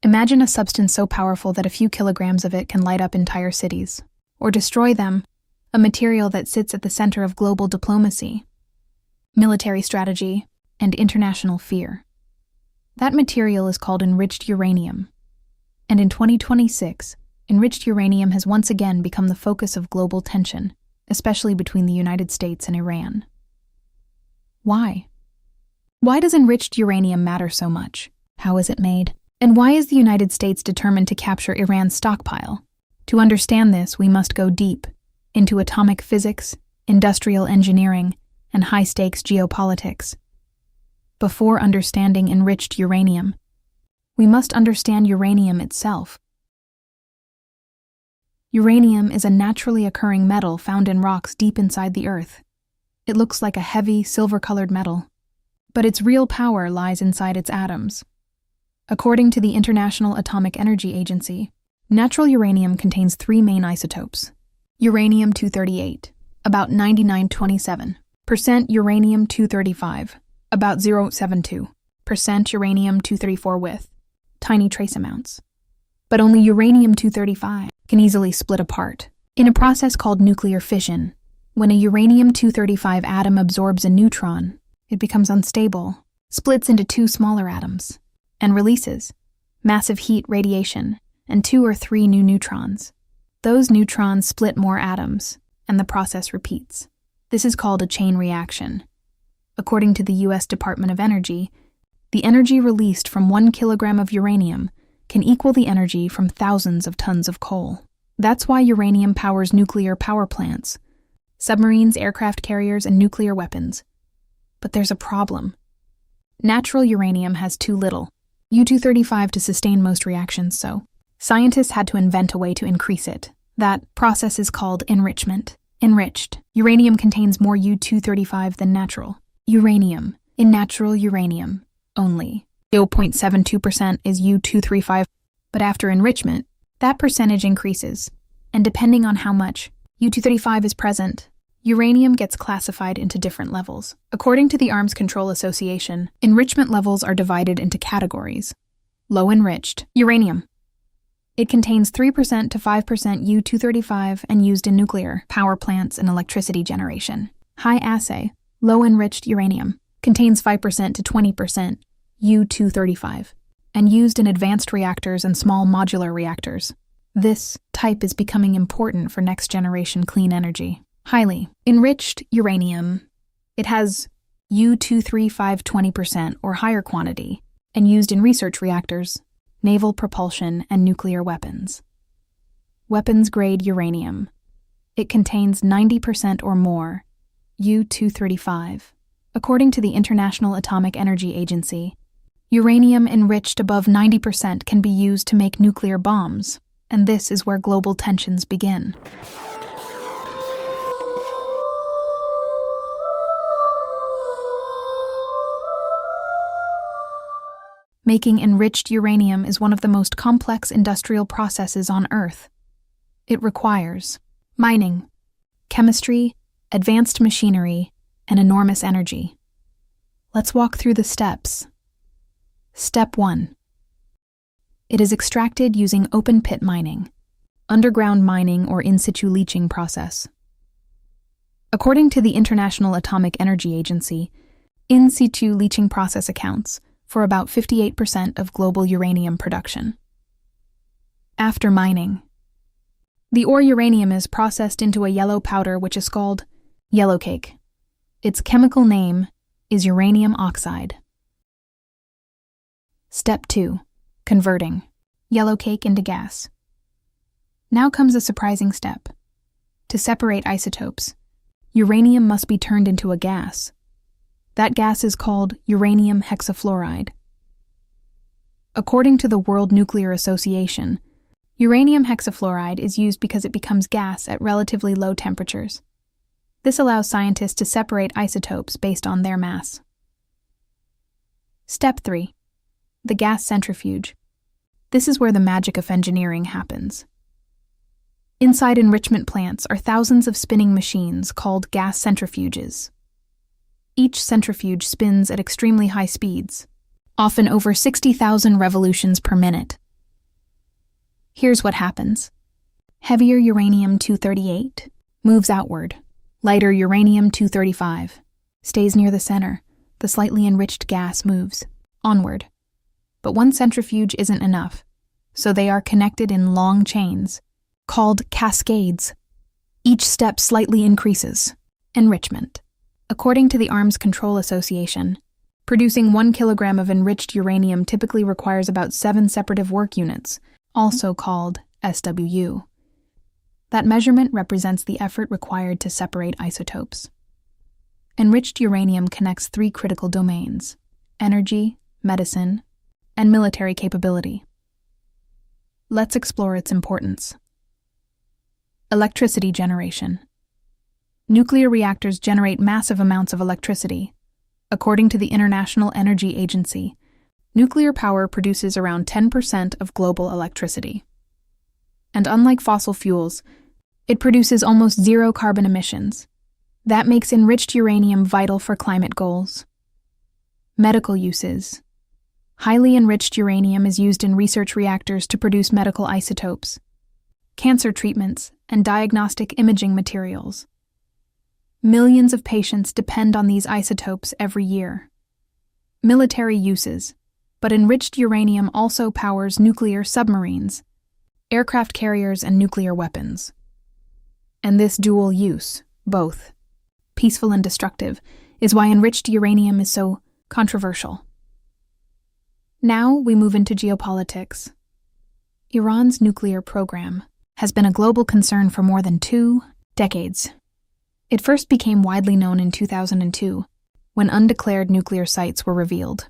Imagine a substance so powerful that a few kilograms of it can light up entire cities, or destroy them, a material that sits at the center of global diplomacy, military strategy, and international fear. That material is called enriched uranium. And in 2026, enriched uranium has once again become the focus of global tension, especially between the United States and Iran. Why? Why does enriched uranium matter so much? How is it made? And why is the United States determined to capture Iran's stockpile? To understand this, we must go deep into atomic physics, industrial engineering, and high-stakes geopolitics. Before understanding enriched uranium, we must understand uranium itself. Uranium is a naturally occurring metal found in rocks deep inside the Earth. It looks like a heavy, silver-colored metal, but its real power lies inside its atoms. According to the International Atomic Energy Agency, natural uranium contains three main isotopes. Uranium-238, about 99.27%, uranium-235, about 0.72%, uranium-234 with tiny trace amounts. But only uranium-235 can easily split apart in a process called nuclear fission. When a uranium-235 atom absorbs a neutron, it becomes unstable, splits into two smaller atoms, and releases massive heat radiation and 2 or 3 new neutrons. Those neutrons split more atoms, and the process repeats. This is called a chain reaction. According to the U.S. Department of Energy, the energy released from 1 kilogram of uranium can equal the energy from thousands of tons of coal. That's why uranium powers nuclear power plants, submarines, aircraft carriers, and nuclear weapons. But there's a problem. Natural uranium has too little, U-235, to sustain most reactions, so scientists had to invent a way to increase it. That process is called enrichment. Enriched uranium contains more U-235 than natural uranium. In natural uranium, only 0.72% is U-235, but after enrichment, that percentage increases, and depending on how much U-235 is present, uranium gets classified into different levels. According to the Arms Control Association, enrichment levels are divided into categories. Low enriched uranium. It contains 3% to 5% U-235 and used in nuclear power plants and electricity generation. High assay, low enriched uranium, contains 5% to 20% U-235 and used in advanced reactors and small modular reactors. This type is becoming important for next-generation clean energy. Highly enriched uranium. It has U-235 20% or higher quantity and used in research reactors, naval propulsion, and nuclear weapons. Weapons-grade uranium. It contains 90% or more U-235. According to the International Atomic Energy Agency, uranium enriched above 90% can be used to make nuclear bombs, and this is where global tensions begin. Making enriched uranium is one of the most complex industrial processes on Earth. It requires mining, chemistry, advanced machinery, and enormous energy. Let's walk through the steps. Step 1. It is extracted using open-pit mining, underground mining, or in-situ leaching process. According to the International Atomic Energy Agency, in-situ leaching process accounts for about 58% of global uranium production. After mining, the ore uranium is processed into a yellow powder which is called yellow cake. Its chemical name is uranium oxide. Step 2. Converting yellow cake into gas. Now comes a surprising step. To separate isotopes, uranium must be turned into a gas. That gas is called uranium hexafluoride. According to the World Nuclear Association, uranium hexafluoride is used because it becomes gas at relatively low temperatures. This allows scientists to separate isotopes based on their mass. Step 3. The gas centrifuge. This is where the magic of engineering happens. Inside enrichment plants are thousands of spinning machines called gas centrifuges. Each centrifuge spins at extremely high speeds, often over 60,000 revolutions per minute. Here's what happens. Heavier uranium-238 moves outward. Lighter uranium-235 stays near the center. The slightly enriched gas moves onward. But one centrifuge isn't enough, so they are connected in long chains, called cascades. Each step slightly increases. Enrichment. According to the Arms Control Association, producing 1 kilogram of enriched uranium typically requires about 7 separative work units, also called SWU. That measurement represents the effort required to separate isotopes. Enriched uranium connects 3 critical domains: energy, medicine, and military capability. Let's explore its importance. Electricity generation. Nuclear reactors generate massive amounts of electricity. According to the International Energy Agency, nuclear power produces around 10% of global electricity. And unlike fossil fuels, it produces almost zero carbon emissions. That makes enriched uranium vital for climate goals. Medical uses. Highly enriched uranium is used in research reactors to produce medical isotopes, cancer treatments, and diagnostic imaging materials. Millions of patients depend on these isotopes every year. Military uses, but enriched uranium also powers nuclear submarines, aircraft carriers, and nuclear weapons. And this dual use, both peaceful and destructive, is why enriched uranium is so controversial. Now we move into geopolitics. Iran's nuclear program has been a global concern for more than 2 decades. It first became widely known in 2002, when undeclared nuclear sites were revealed.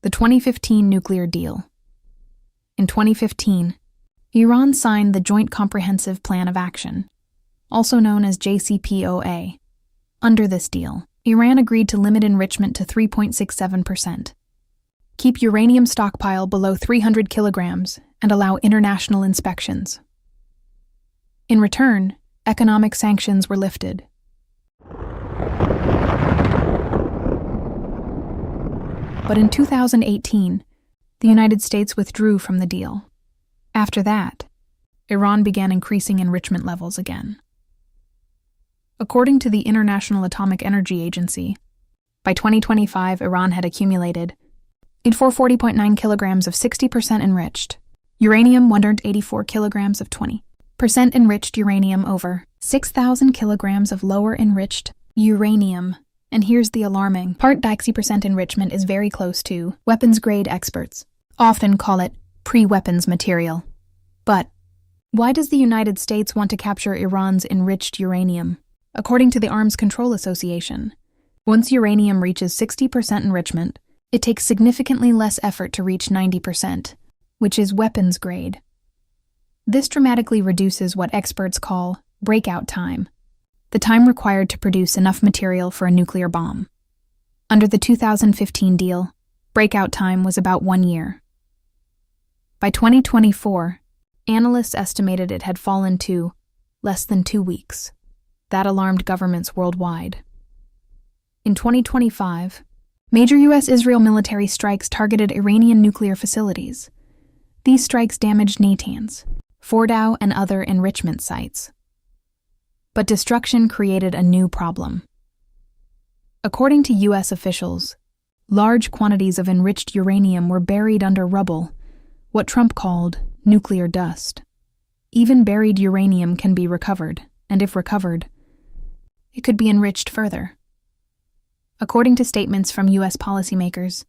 The 2015 nuclear deal. In 2015, Iran signed the Joint Comprehensive Plan of Action, also known as JCPOA. Under this deal, Iran agreed to limit enrichment to 3.67%, keep uranium stockpile below 300 kilograms, and allow international inspections. In return, economic sanctions were lifted. But in 2018, the United States withdrew from the deal. After that, Iran began increasing enrichment levels again. According to the International Atomic Energy Agency, by 2025, Iran had accumulated 440.9 kilograms of 60% enriched uranium, 184 kilograms of 20% enriched uranium over 6,000 kilograms of lower enriched uranium. And here's the alarming part: 60% enrichment is very close to weapons-grade. Experts often call it pre-weapons material. But why does the United States want to capture Iran's enriched uranium? According to the Arms Control Association, once uranium reaches 60% enrichment, it takes significantly less effort to reach 90%, which is weapons grade. This dramatically reduces what experts call breakout time, the time required to produce enough material for a nuclear bomb. Under the 2015 deal, breakout time was about 1 year. By 2024, analysts estimated it had fallen to less than 2 weeks. That alarmed governments worldwide. In 2025, major U.S.-Israel military strikes targeted Iranian nuclear facilities. These strikes damaged Natanz, Fordow, and other enrichment sites. But destruction created a new problem. According to U.S. officials, large quantities of enriched uranium were buried under rubble, what Trump called nuclear dust. Even buried uranium can be recovered, and if recovered, it could be enriched further. According to statements from U.S. policymakers,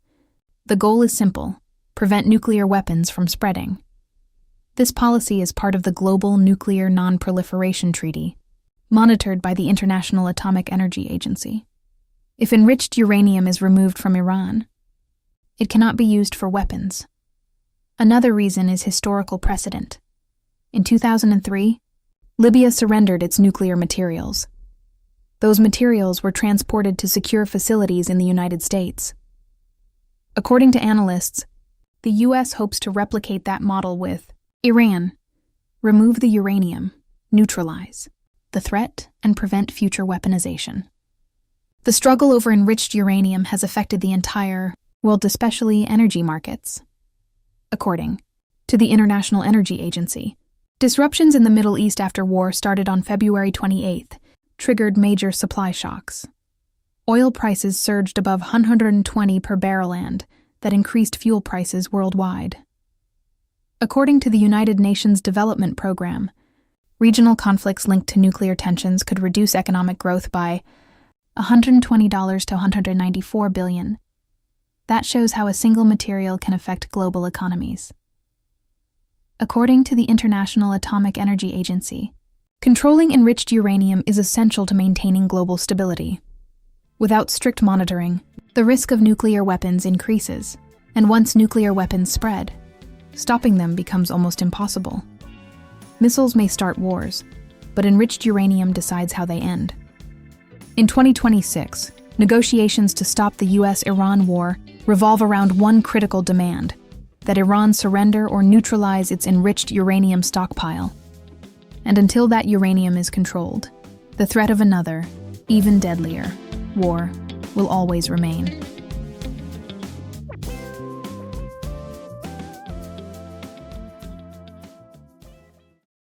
the goal is simple: prevent nuclear weapons from spreading. This policy is part of the Global Nuclear Non-Proliferation Treaty, monitored by the International Atomic Energy Agency. If enriched uranium is removed from Iran, it cannot be used for weapons. Another reason is historical precedent. In 2003, Libya surrendered its nuclear materials. Those materials were transported to secure facilities in the United States. According to analysts, the U.S. hopes to replicate that model with Iran: remove the uranium, neutralize the threat, and prevent future weaponization. The struggle over enriched uranium has affected the entire world, especially energy markets. According to the International Energy Agency. Disruptions in the Middle East after war started on February 28th, triggered major supply shocks. Oil prices surged above 120 per barrel and that increased fuel prices worldwide. According to the United Nations Development Program, regional conflicts linked to nuclear tensions could reduce economic growth by $120 to $194 billion. That shows how a single material can affect global economies. According to the International Atomic Energy Agency, controlling enriched uranium is essential to maintaining global stability. Without strict monitoring, the risk of nuclear weapons increases, and once nuclear weapons spread, stopping them becomes almost impossible. Missiles may start wars, but enriched uranium decides how they end. In 2026, negotiations to stop the US-Iran war revolve around one critical demand: that Iran surrender or neutralize its enriched uranium stockpile. And until that uranium is controlled, the threat of another, even deadlier, war will always remain.